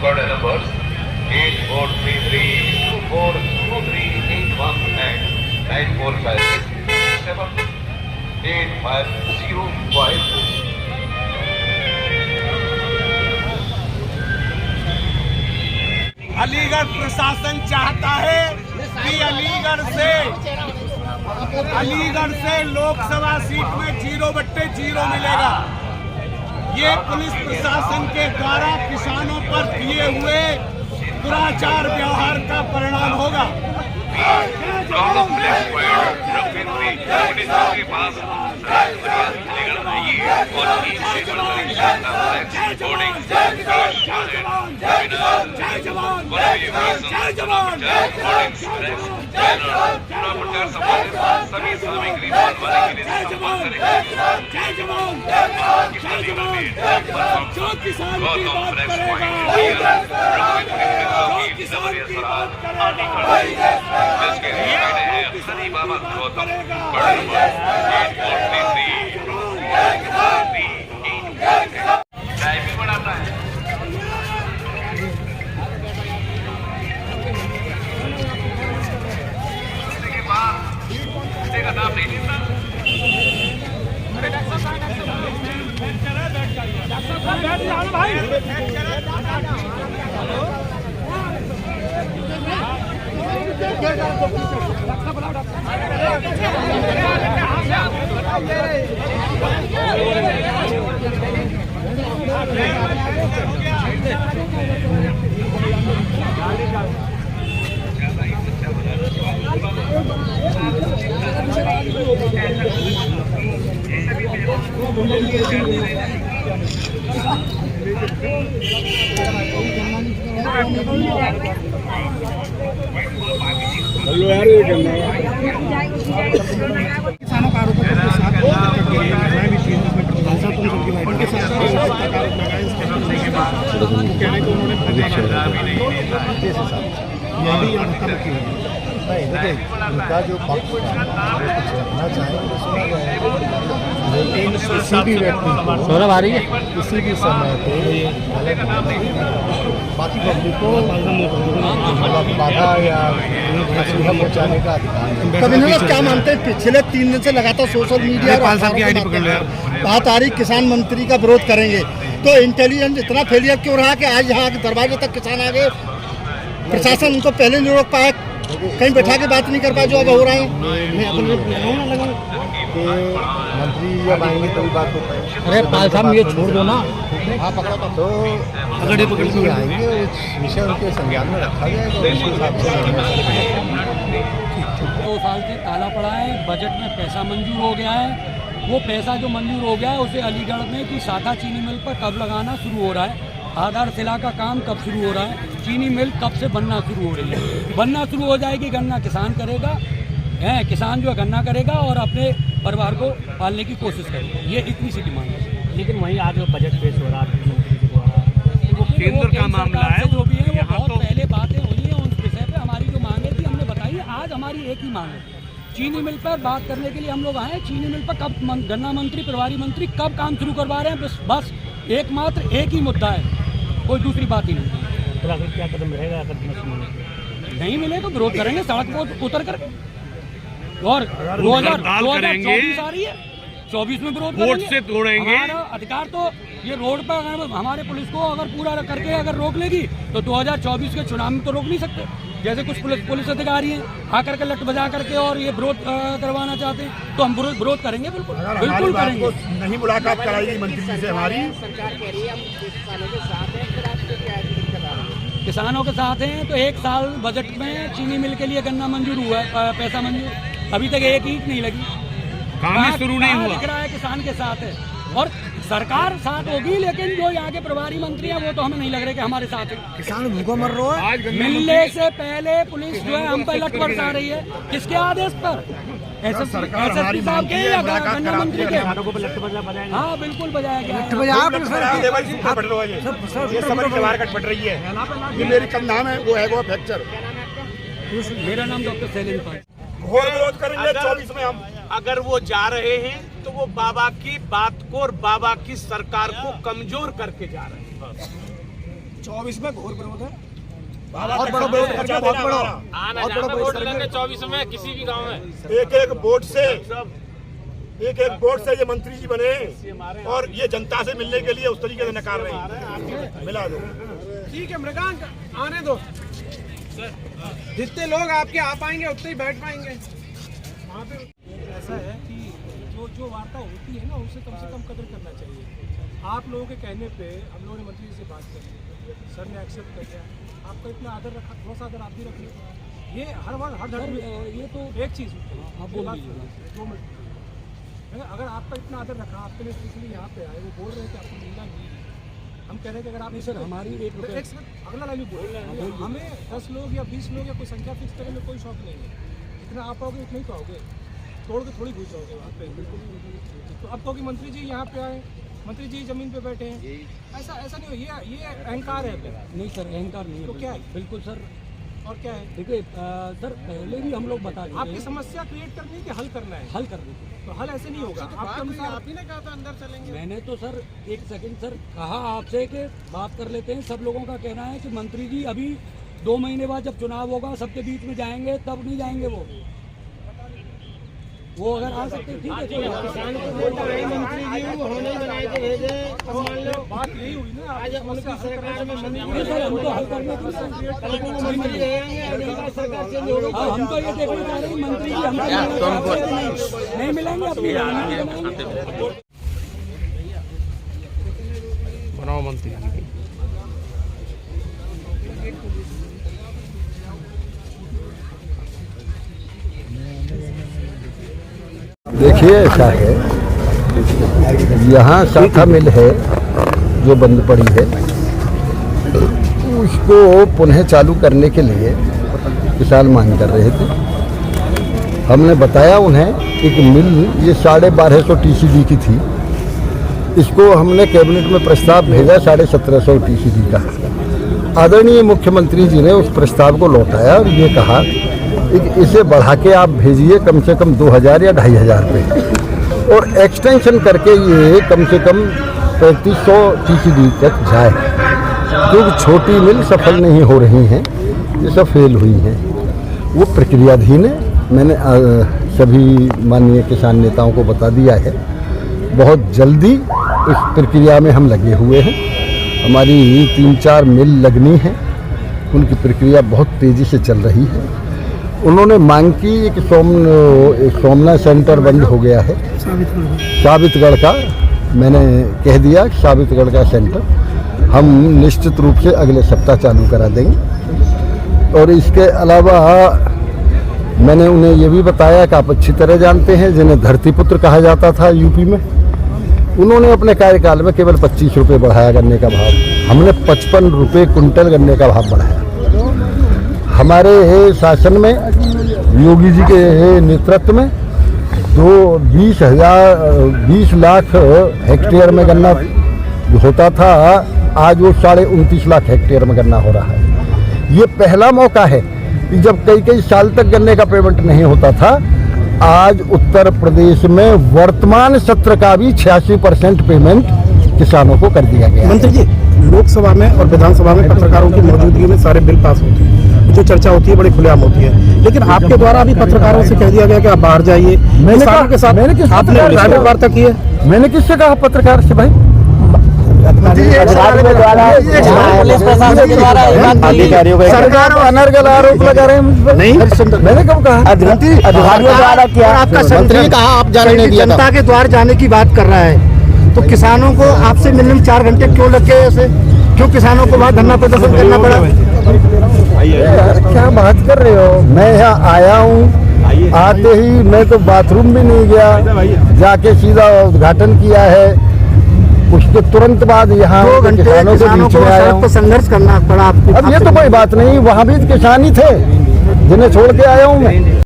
order numbers 8433242381 and 94578505. Aligarh प्रशासन चाहता है कि अलीगढ़ से लोकसभा सीट में 0/0 मिलेगा। ये पुलिस प्रशासन के द्वारा किसानों पर किए हुए दुराचार व्यवहार का परिणाम होगा। सभी सामग्री जो किसान की बात करेगा, हनी बाबा गौतम ड्राइविंग बढ़ाता है। उसके बाद का नाम नहीं लेता। हेलो यार, ये करना किसानों का आरोप है उनके साथ कहने को उन्होंने उनका जो पक्ष रखना चाहेंगे लेकिन किसी भी व्यक्ति को आ रही है किसी भी समय पे बाकी पब्लिक को बाधा या असुविधा पहुँचाने का अधिकार। क्या मानते हैं, पिछले 3 दिन से लगातार सोशल मीडिया बात आ रही किसान मंत्री का विरोध करेंगे, तो इंटेलिजेंस इतना फेलियर क्यों रहा कि आज यहाँ दरवाजे तक किसान आ गए, प्रशासन उनको पहले नहीं रोक पाया, कहीं बैठा के बात नहीं कर पाए जो अब हो रहा है। मंत्री जब आएंगे तभी बात हो पाएगी। अरे पाल साहब ये छोड़ दो ना, हाँ पकड़ा तो अगर पकड़ के आएंगे उस विषय उनके संज्ञान में रखा जाएगा। उस हिसाब से 2 साल से ताला पड़ा है, बजट में पैसा मंजूर हो गया है। वो पैसा जो मंजूर हो गया है उसे अलीगढ़ में की साथा चीनी मिल पर कब लगाना शुरू हो रहा है, आधारशिला का काम कब शुरू हो रहा है, चीनी मिल कब से बनना शुरू हो रही है। बनना शुरू हो जाएगी, गन्ना किसान करेगा, किसान जो है गन्ना करेगा और अपने परिवार को पालने की कोशिश करेगा। ये इतनी सी डिमांड है। लेकिन वहीं आज बजट पेश हो रहा है, वो केंद्र का मामला है, जो भी है वो बहुत पहले बातें हुई हैं उस विषय पे। हमारी जो मांगे थी हमने बताई है। आज हमारी एक ही मांग है, चीनी मिल पर बात करने के लिए हम लोग आए। चीनी मिल पर कब गन्ना मंत्री, प्रभारी मंत्री कब काम शुरू करवा रहे हैं, बस एकमात्र एक ही मुद्दा है, कोई दूसरी बात ही नहीं। तो आखिर क्या कदम रहेगा अगर नहीं मिले तो विरोध करेंगे सड़क पर उतर कर। और 2024 आ रही है, 24 में विरोध करेंगे, से तोड़ेंगे। हमारा अधिकार तो ये रोड पर हमारे पुलिस को अगर पूरा करके अगर रोक लेगी तो 2024 के चुनाव में तो रोक नहीं सकते। जैसे कुछ पुलिस अधिकारी हैं आकर के लट बजा करके और ये विरोध करवाना चाहते हैं, तो हम विरोध करेंगे, बिल्कुल करेंगे। नहीं मुलाकात कराई मंत्री जी से हमारी, सरकार कह रही है हम किसानों के साथ हैं, फिर आपको क्या दिक्कत आ रही है? किसानों के साथ हैं तो 1 साल बजट में चीनी मिल के लिए गन्ना मंजूर हुआ है, पैसा मंजूर, अभी तक एक ईंट नहीं लगी, काम शुरू नहीं हुआ। दिख रहा है किसान के साथ है और सरकार साथ होगी, लेकिन जो यहाँ के प्रभारी मंत्री हैं वो तो हमें नहीं लग रहा कि हमारे साथ है। किसान भूखों मर रहा है। मिलने से पहले पुलिस जो है हम पर लट बरसा रही है, किसके आदेश पर? एसएसपी साहब के या गन्ना मंत्री के? हाँ बिल्कुल बजाया गया। ये मेरी कम नाम है, वो है वो फ्रैक्चर। मेरा नाम डॉक्टर शैलेंद्र पाल। घोर विरोध करेंगे 24 में हम। अगर वो जा रहे हैं तो वो बाबा की बात को और बाबा की सरकार को कमजोर करके जा रहे हैं। 24 में घोर विरोध है, बहुत बड़ा विरोध करके, बहुत बड़ा विरोध करेंगे 24 में किसी भी गांव में। एक एक वोट से ये मंत्री जी बने और ये जनता से मिलने के लिए उस तरीके से नकार रहे हैं। मिला दो, ठीक है मृगांक आने दो, जितने लोग आपके आ पाएंगे उतने ही बैठ पाएंगे वहाँ पे। ऐसा है कि जो वार्ता होती है ना उसे कम से कम कदर करना चाहिए। आप लोगों के कहने पे हम लोगों ने मंत्री जी से बात करी, सर ने एक्सेप्ट कर लिया, आपका इतना आदर रखा, थोड़ा सा आदर आप भी रखिए। ये हर बार हर धर्म ये तो एक चीज़ 2 मिनट, अगर आपका इतना आदर रखा, आपके लिए स्पेशली यहाँ पे आए, वो बोल रहे हैं कि आपको मिलना नहीं है, हम कह रहे हैं कि अगर आप सर हमारी अगला लाइन बोल रहे हैं, हमें 10 लोग या 20 लोग या कोई संख्या फिक्स करने में कोई शौक नहीं है, जितना आप आओगे उतना ही तो आओगे, तोड़ के थोड़ी घुस जाओगे वहाँ पे। तो अब तो कि मंत्री जी यहाँ पे आए, मंत्री जी जमीन पे बैठे हैं, ऐसा नहीं हो, ये अहंकार है। नहीं सर, अहंकार नहीं है। तो क्या है? बिल्कुल सर। और क्या है? देखिए सर, पहले भी हम लोग बता रहे हैं, आपकी समस्या क्रिएट करनी है कि हल करना है? हल करनी है। तो हल ऐसे नहीं होगा। आपके अनुसार आप ही ने कहा था अंदर चलेंगे। मैंने तो सर एक सेकंड सर कहा आपसे कि बात कर लेते हैं। सब लोगों का कहना है कि मंत्री जी अभी 2 महीने बाद जब चुनाव होगा सबके बीच में जाएंगे, तब नहीं जाएंगे वो अगर आ सकते ठीक है। किसान को वोट आए मंत्री जी वो होने बनाए के भेजे, अब मान लो बात यही हुई ना, आज उनकी सरकार में नहीं सर, हम तो हल करने के लिए कल को मंत्री रहेंगे, अगली बार सरकार चेंज होगी। हम तो ये देखना चाह रहे हैं मंत्री जी हमको नहीं मिलेंगे, अपनी बनाओ मंत्री। देखिए ऐसा है, यहाँ शाखा मिल है जो बंद पड़ी है, उसको पुनः चालू करने के लिए किसान मांग कर रहे थे। हमने बताया उन्हें एक मिल ये 1250 TCD की थी, इसको हमने कैबिनेट में प्रस्ताव भेजा 1750 TCD का। आदरणीय मुख्यमंत्री जी ने उस प्रस्ताव को लौटाया और ये कहा इसे बढ़ा के आप भेजिए कम से कम 2000 या 2500 पे, और एक्सटेंशन करके ये कम से कम 3500 TCD तक जाए, क्योंकि छोटी मिल सफल नहीं हो रही हैं, ये सब फेल हुई हैं। वो प्रक्रियाधीन है, मैंने सभी माननीय किसान नेताओं को बता दिया है। बहुत जल्दी इस प्रक्रिया में हम लगे हुए हैं। हमारी 3-4 मिल लगनी है, उनकी प्रक्रिया बहुत तेज़ी से चल रही है। उन्होंने मांग की एक सोमना सेंटर बंद हो गया है साबितगढ़ का, मैंने कह दिया साबितगढ़ का सेंटर हम निश्चित रूप से अगले सप्ताह चालू करा देंगे। और इसके अलावा मैंने उन्हें ये भी बताया कि आप अच्छी तरह जानते हैं जिन्हें धरतीपुत्र कहा जाता था यूपी में, उन्होंने अपने कार्यकाल में केवल 25 रुपये बढ़ाया गन्ने का भाव, हमने 55 रुपये कुंटल गन्ने का भाव बढ़ाया। हमारे शासन में योगी जी के नेतृत्व में 20 लाख हेक्टेयर में गन्ना होता था, आज वो 29.5 लाख हेक्टेयर में गन्ना हो रहा है। ये पहला मौका है कि जब कई साल तक गन्ने का पेमेंट नहीं होता था, आज उत्तर प्रदेश में वर्तमान सत्र का भी 86% पेमेंट किसानों को कर दिया गया। मंत्री जी, लोकसभा में और विधानसभा में पत्रकारों की मौजूदगी में सारे बिल पास होते हैं, जो चर्चा होती है बड़ी खुलेआम होती है, लेकिन आपके द्वारा भी पत्रकारों से कह दिया गया कि आप बाहर जाइए। मैंने कहा के साथ मैंने आपने प्राइवेट वार्ता की है? मैंने किससे कहा पत्रकार से? भाई सरकार अनर्गल आरोप लगा रहे हैं मुझ पर। नहीं, मैंने कब कहा? अधिकारियों द्वारा क्या आपका मंत्री कहा आप जाने नहीं दिया, जनता के द्वार जाने की बात कर रहा है, तो किसानों को आपसे मिलने में 4 घंटे क्यों लग गए? ऐसे क्यों किसानों को वहाँ धरना प्रदर्शन करना पड़ा? क्या बात कर रहे हो? मैं यहाँ आया हूँ, आते ही मैं तो बाथरूम भी नहीं गया, जाके सीधा उद्घाटन किया है, उसके तुरंत बाद यहाँ 2 घंटे किसानों को सड़क पर संघर्ष करना पड़ा आपको। अब ये तो कोई बात नहीं, वहाँ भी किसान ही थे जिन्हें छोड़ के आया हूँ मैं।